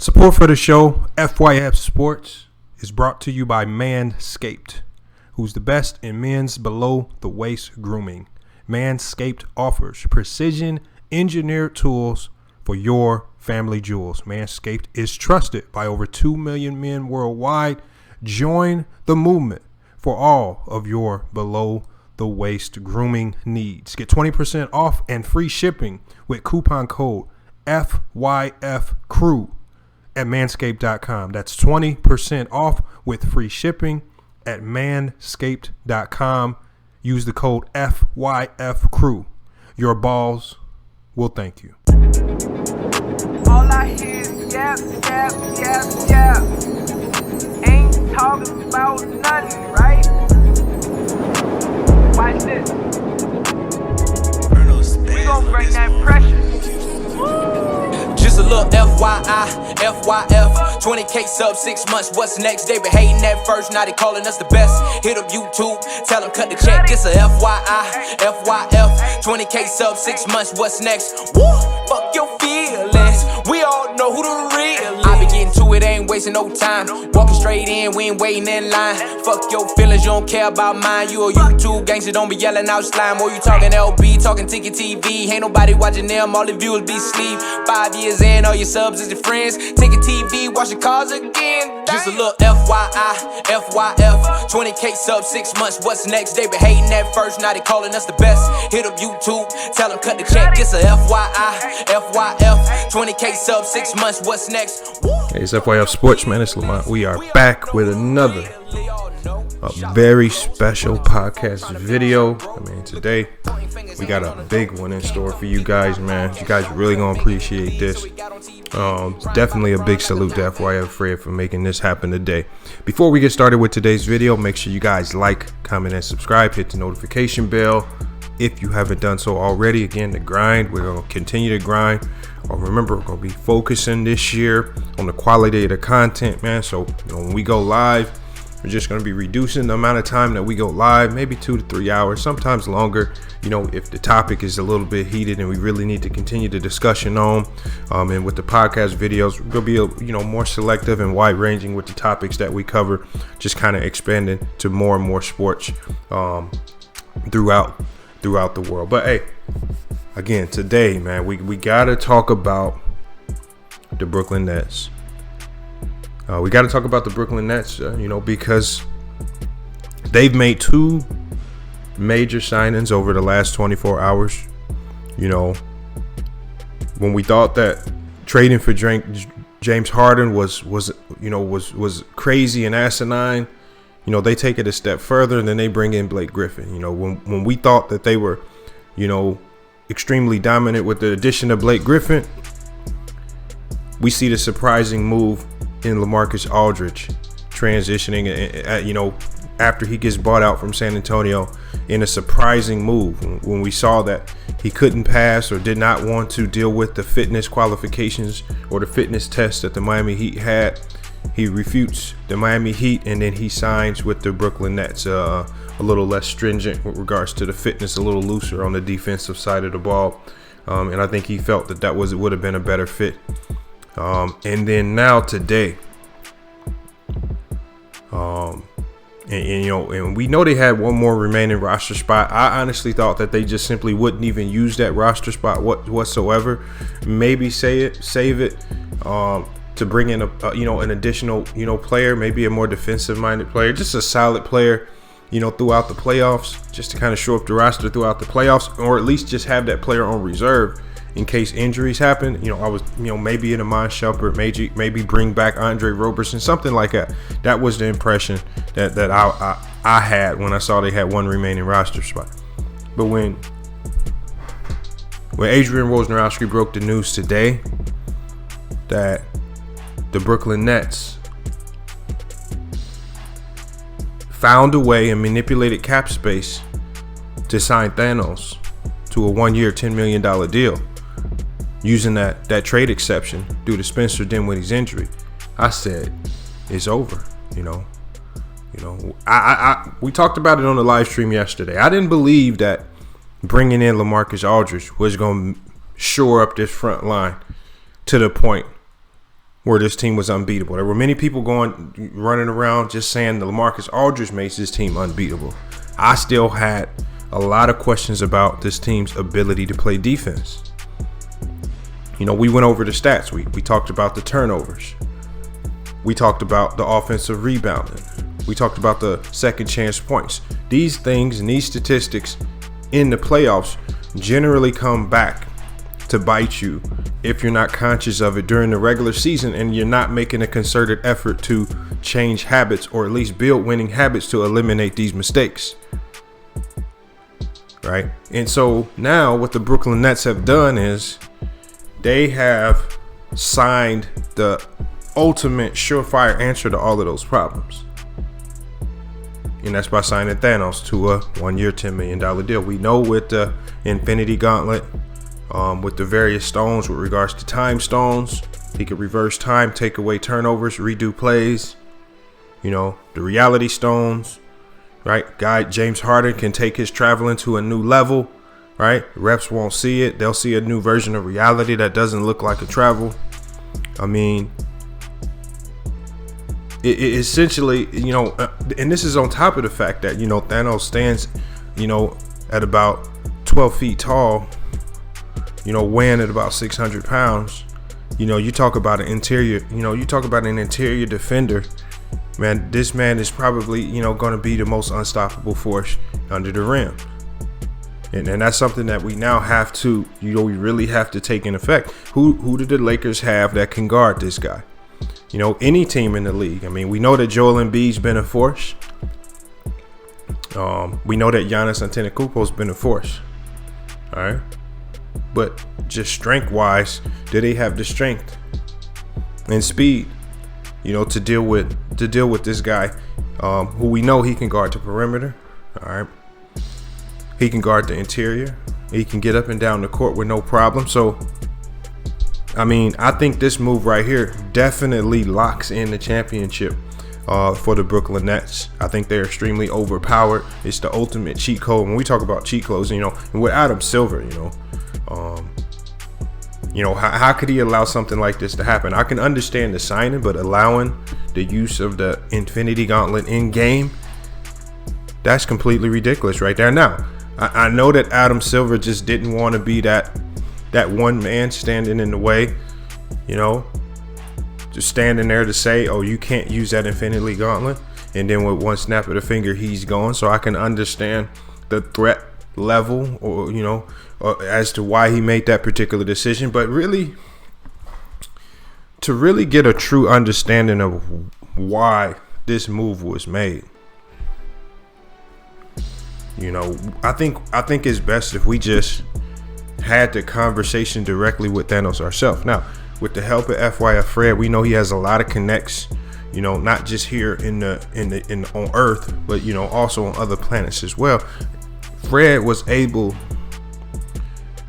Support for the show, FYF Sports, is brought to you by Manscaped, who's the best in men's below-the-waist grooming. Manscaped offers precision engineered tools for your family jewels. Manscaped is trusted by over 2 million men worldwide. Join the movement for all of your below-the-waist grooming needs. Get 20% off and free shipping with coupon code FYFCREW at manscaped.com. That's 20% off with free shipping at manscaped.com. Use the code FYFCREW. Your balls will thank you. All I hear is yap, yap, yap, yap. Ain't talking about nothing, right? Watch this. We gon' bring that pressure. Just a little FYI, FYF, 20K sub 6 months, what's next? They been hating at first, now they calling us the best. Hit up YouTube, tell them cut the check. This a FYI, FYF, 20K sub 6 months, what's next? Woo, fuck your feelings, we all know who the real is. I be getting to it, ain't wasting no time. Walking straight in, we ain't waiting in line. Fuck your feelings, you don't care about mine. You a YouTube gangster, don't be yelling out slime. Or you talking LB, talking TicketTV. Ain't nobody watching them, all the viewers be sleep. 5 years in, all your subs is your friends. TicketTV, watch your cars again. Just a little FYI, FYF, 20K sub 6 months, what's next? They been hating at first, now they calling us the best. Hit up YouTube, tell them cut the check. This a FYI, FYF, 20K sub 6 months, what's next? Hey, it's FYF Sports, man. It's Lamont. We are back with another very special podcast video. I mean, today we got a big one in store for you guys, man. You guys really gonna appreciate this. Definitely a big salute to FYF Fred for making this happen today. Before we get started with today's video, make sure you guys like, comment, and subscribe. Hit the notification bell if you haven't done so already. Again, the grind. We're gonna continue to grind. Remember, we're gonna be focusing this year on the quality of the content, man. So when we go live, we're just going to be reducing the amount of time that we go live, maybe 2 to 3 hours, sometimes longer, if the topic is a little bit heated and we really need to continue the discussion on. And with the podcast videos, we're going to be, more selective and wide ranging with the topics that we cover, just kind of expanding to more and more sports throughout the world. But hey, again, today, man, we got to talk about the Brooklyn Nets. We got to talk about the Brooklyn Nets, because they've made 2 major signings over the last 24 hours. When we thought that trading for James Harden was crazy and asinine, they take it a step further and then they bring in Blake Griffin. When we thought that they were, extremely dominant with the addition of Blake Griffin, we see the surprising move in LaMarcus Aldridge transitioning, after he gets bought out from San Antonio, in a surprising move. When we saw that he couldn't pass or did not want to deal with the fitness qualifications or the fitness test that the Miami Heat had, he refutes the Miami Heat and then he signs with the Brooklyn Nets, a little less stringent with regards to the fitness, a little looser on the defensive side of the ball. And I think he felt that would have been a better fit. And then now today, and we know they had one more remaining roster spot. I honestly thought that they just simply wouldn't even use that roster spot whatsoever. Maybe save it to bring in an additional player, maybe a more defensive minded player, just a solid player, throughout the playoffs, just to kind of shore up the roster throughout the playoffs, or at least just have that player on reserve in case injuries happen. I was, maybe in a Iman Shumpert, maybe bring back Andre Roberson, something like that. That was the impression that I had when I saw they had one remaining roster spot. But when Adrian Wojnarowski broke the news today that the Brooklyn Nets found a way and manipulated cap space to sign Thanos to a 1-year, $10 million deal, using that trade exception due to Spencer Dinwiddie's injury, I said, it's over. We talked about it on the live stream yesterday. I didn't believe that bringing in LaMarcus Aldridge was going to shore up this front line to the point where this team was unbeatable. There were many people running around just saying that LaMarcus Aldridge makes this team unbeatable. I still had a lot of questions about this team's ability to play defense. We went over the stats. We talked about the turnovers. We talked about the offensive rebounding. We talked about the second chance points. These things and these statistics in the playoffs generally come back to bite you if you're not conscious of it during the regular season and you're not making a concerted effort to change habits, or at least build winning habits to eliminate these mistakes. Right? And so now what the Brooklyn Nets have done is they have signed the ultimate surefire answer to all of those problems. And that's by signing Thanos to a 1-year, $10 million deal. We know with the Infinity Gauntlet, with the various stones with regards to time stones, he could reverse time, take away turnovers, redo plays. The reality stones, right? Guy James Harden can take his traveling to a new level, right? Refs won't see it. They'll see a new version of reality that doesn't look like a travel. I mean, it essentially, and this is on top of the fact that, Thanos stands, at about 12 feet tall, weighing at about 600 pounds. You talk about an interior, defender, man. This man is probably, going to be the most unstoppable force under the rim. And that's something that we now have to, we really have to take in effect. Who do the Lakers have that can guard this guy? Any team in the league. I mean, we know that Joel Embiid's been a force. We know that Giannis Antetokounmpo's been a force. All right. But just strength-wise, do they have the strength and speed, to deal with this guy, who we know he can guard the perimeter. All right. He can guard the interior. He can get up and down the court with no problem. So, I mean, I think this move right here definitely locks in the championship for the Brooklyn Nets. I think they're extremely overpowered. It's the ultimate cheat code. When we talk about cheat codes, and with Adam Silver, how could he allow something like this to happen? I can understand the signing, but allowing the use of the Infinity Gauntlet in game, that's completely ridiculous right there. Now, I know that Adam Silver just didn't want to be that one man standing in the way, just standing there to say, oh, you can't use that Infinity Gauntlet. And then with one snap of the finger, he's gone. So I can understand the threat level, or, as to why he made that particular decision. But really, to really get a true understanding of why this move was made, I think it's best if we just had the conversation directly with Thanos ourselves. Now, with the help of FYF Fred, we know he has a lot of connects, not just here in on Earth, but also on other planets as well. Fred was able,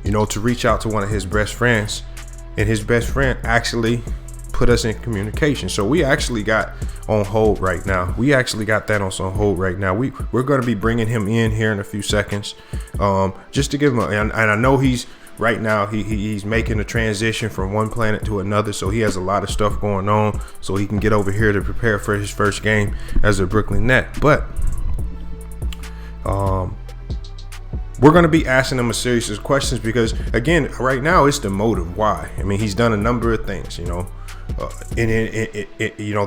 to reach out to one of his best friends, and his best friend actually put us in communication. So we actually got on hold right now. We actually got Thanos on hold right now. We're going to be bringing him in here in a few seconds, just to give him and I know he's right now he's making a transition from one planet to another, so he has a lot of stuff going on, so he can get over here to prepare for his first game as a Brooklyn Net. But we're going to be asking him a series of questions because, again, right now it's the motive. Why? I mean, he's done a number of things,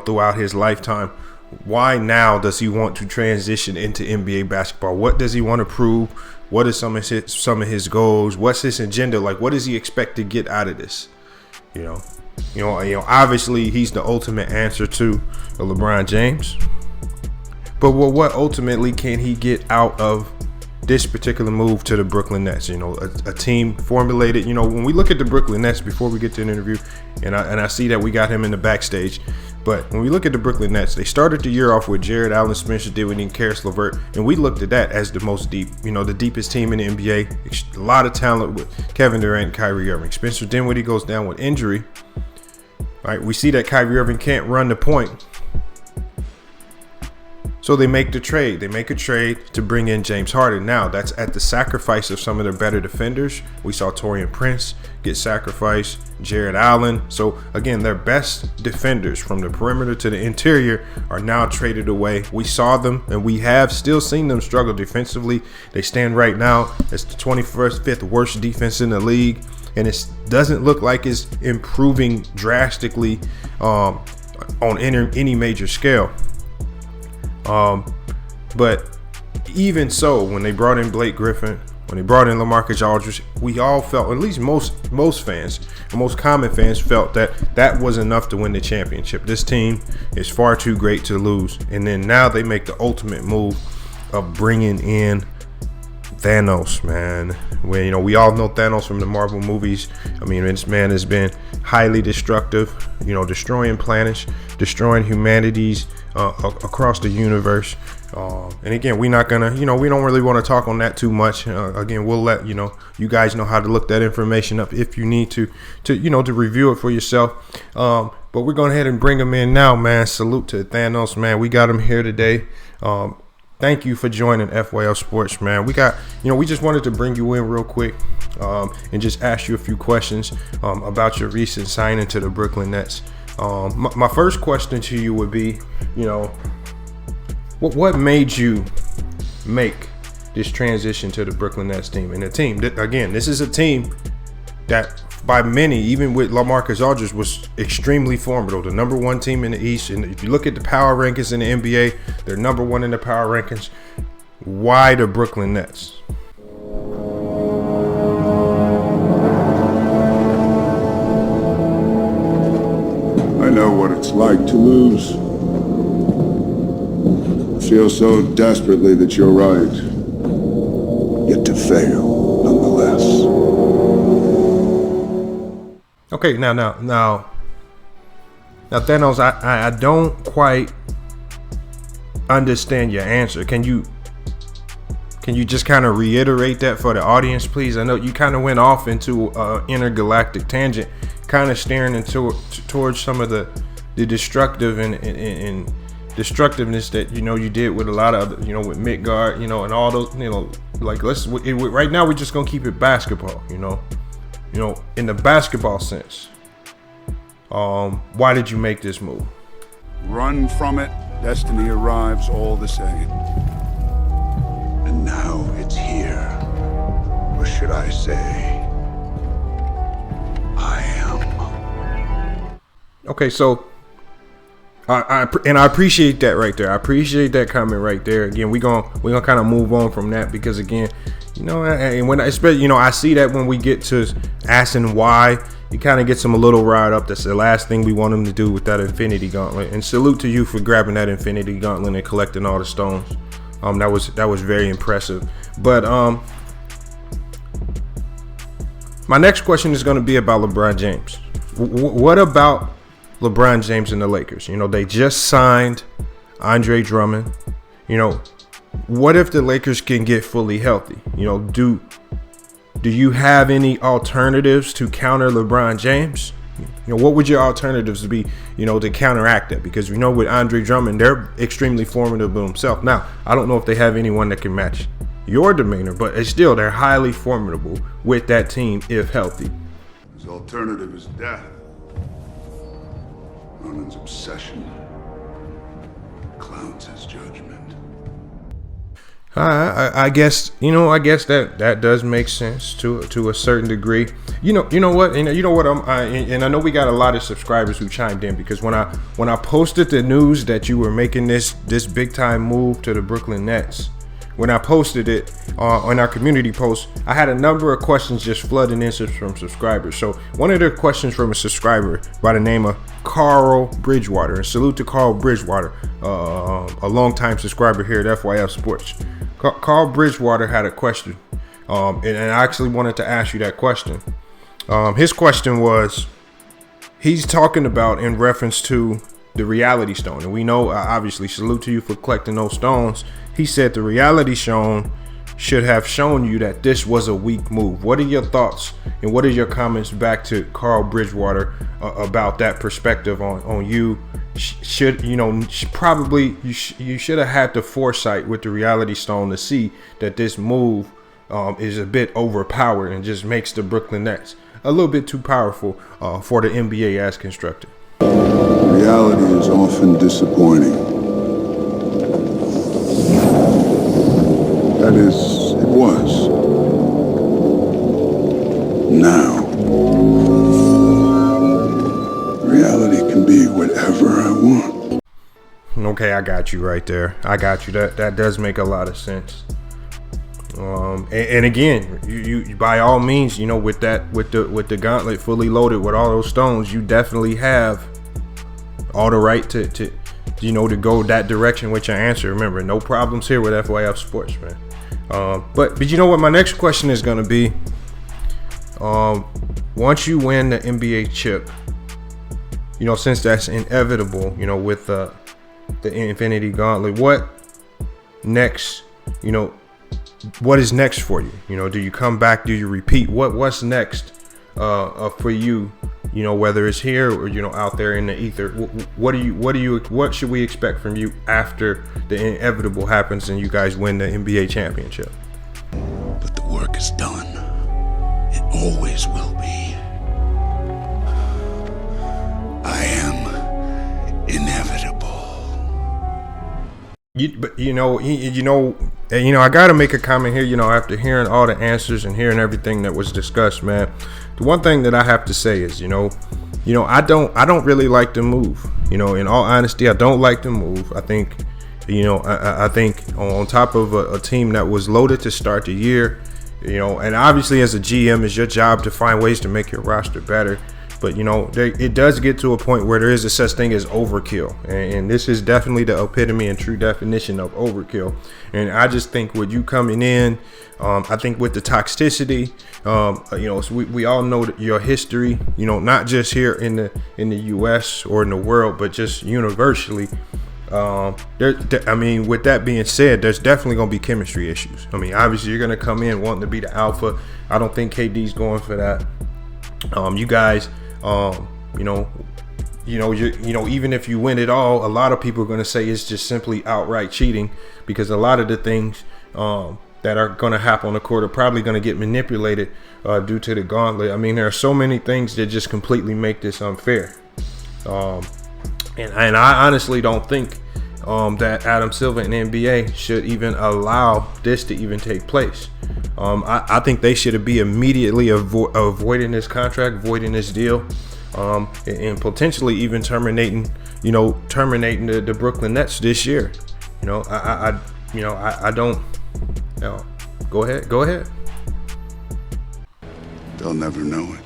throughout his lifetime. Why now does he want to transition into NBA basketball? What does he want to prove? What are some of his goals? What's his agenda? Like, what does he expect to get out of this? Obviously he's the ultimate answer to LeBron James. But what ultimately can he get out of this particular move to the Brooklyn Nets? A team formulated, when we look at the Brooklyn Nets, before we get to an interview, and I see that we got him in the backstage, but when we look at the Brooklyn Nets, they started the year off with Jared Allen, Spencer Dinwiddie, and Karis LeVert, and we looked at that as the most deep, the deepest team in the NBA. A lot of talent with Kevin Durant and Kyrie Irving. Spencer Dinwiddie goes down with injury. Right, we see that Kyrie Irving can't run the point. So they make the trade. They make a trade to bring in James Harden. Now, that's at the sacrifice of some of their better defenders. We saw Taurean Prince get sacrificed, Jared Allen. So, again, their best defenders from the perimeter to the interior are now traded away. We saw them, and we have still seen them struggle defensively. They stand right now as the 25th worst defense in the league, and it doesn't look like it's improving drastically on any major scale. But even so, when they brought in Blake Griffin, when they brought in LaMarcus Aldridge, we all felt, at least most fans, most common fans felt that was enough to win the championship. This team is far too great to lose. And then now they make the ultimate move of bringing in Thanos, man. When we all know Thanos from the Marvel movies. I mean, this man has been highly destructive, destroying planets, destroying humanities across the universe. And again, we're not gonna, we don't really want to talk on that too much. Again, we'll let you guys know how to look that information up if you need to review it for yourself. But we're going ahead and bring him in now, man. Salute to Thanos, man. We got him here today. Thank you for joining FYL Sports, man. We just wanted to bring you in real quick and just ask you a few questions about your recent signing to the Brooklyn Nets. My first question to you would be, what made you make this transition to the Brooklyn Nets team? And the team, again, this is a team that by many, even with LaMarcus Aldridge, was extremely formidable. The number one team in the East. And if you look at the power rankings in the NBA, they're number one in the power rankings. Why the Brooklyn Nets? I know what it's like to lose. I feel so desperately that you're right. Yet to fail, nonetheless. Okay, now, Thanos, I don't quite understand your answer. Can you just kind of reiterate that for the audience, please? I know you kind of went off into intergalactic tangent, kind of staring towards some of the destructive and destructiveness that you did with a lot of other, with Midgard, and all those, like right now we're just gonna keep it basketball, in the basketball sense. Why did you make this move? Run from it, destiny arrives all the same. And now it's here. Or should I say, I am. Okay, so I appreciate that right there. I appreciate that comment right there. Again, we're gonna kind of move on from that because again, and when I see that when we get to asking why, it kind of gets them a little riled up. That's the last thing we want them to do with that Infinity Gauntlet. And salute to you for grabbing that Infinity Gauntlet and collecting all the stones. That was very impressive. But my next question is going to be about LeBron James. What about LeBron James and the Lakers? They just signed Andre Drummond. What if the Lakers can get fully healthy? Do you have any alternatives to counter LeBron James? What would your alternatives be, to counteract that? Because we know with Andre Drummond, they're extremely formidable himself. Now, I don't know if they have anyone that can match your demeanor, but they're highly formidable with that team if healthy. His alternative is death. Ronan's obsession clouds his judgment. I guess that does make sense to a certain degree. You know what, and I know we got a lot of subscribers who chimed in because when I posted the news that you were making this big time move to the Brooklyn Nets, when I posted it on our community post, I had a number of questions just flooding in from subscribers. So one of the questions from a subscriber by the name of Carl Bridgewater, and salute to Carl Bridgewater, a longtime subscriber here at FYL Sports. Carl Bridgewater had a question, and I actually wanted to ask you that question. His question was, he's talking about in reference to the Reality Stone, and we know, obviously, salute to you for collecting those stones. He said the Reality Stone should have shown you that this was a weak move. What are your thoughts and what are your comments back to Carl Bridgewater about that perspective on you should, probably you should have had the foresight with the reality stone to see that this move is a bit overpowered and just makes the Brooklyn Nets a little bit too powerful for the NBA as constructed. Reality is often disappointing. That is, it was. Now, reality can be whatever I want. Okay, I got you right there. I got you. That does make a lot of sense. And again, you by all means, with the gauntlet fully loaded with all those stones, you definitely have all the right to go that direction with your answer. Remember, no problems here with FYF Sports, man. But you know what? My next question is gonna be, once you win the NBA chip, since that's inevitable, with the Infinity Gauntlet, what next? What is next for you? Do you come back? Do you repeat? What's next for you? Whether it's here or out there in the ether. What should we expect from you after the inevitable happens and you guys win the NBA championship? But the work is done. It always will be. I am inevitable. I gotta make a comment here. After hearing all the answers and hearing everything that was discussed, man, the one thing that I have to say is, I don't really like the move. In all honesty, I don't like the move. I think, I think on top of a team that was loaded to start the year, and obviously as a GM, it's your job to find ways to make your roster better. But it does get to a point where there is a such thing as overkill, and this is definitely the epitome and true definition of overkill. And I just think with you coming in, I think with the toxicity, so we all know your history, not just here in the U.S. or in the world, but just universally. With that being said, there's definitely going to be chemistry issues. Obviously you're going to come in wanting to be the alpha. I don't think KD's going for that. You guys, even if you win it all, a lot of people are going to say it's just simply outright cheating, because a lot of the things that are going to happen on the court are probably going to get manipulated due to the gauntlet. There are so many things that just completely make this unfair. And I honestly don't think that Adam Silver and the NBA should even allow this to even take place. I think they should be immediately avoiding this contract, voiding this deal, and potentially even terminating the Brooklyn Nets this year. I don't. Go ahead. They'll never know it,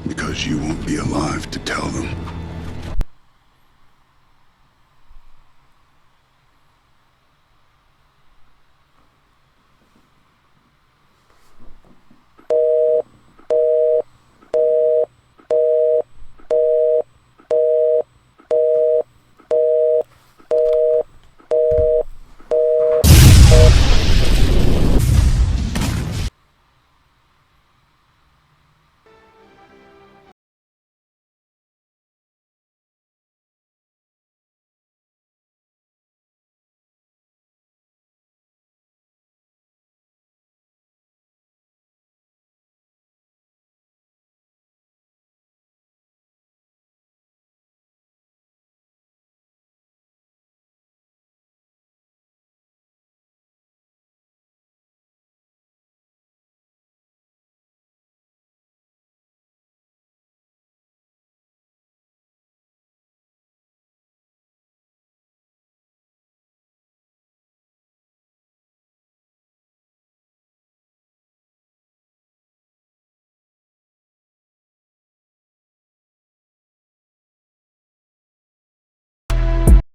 because you won't be alive to tell them.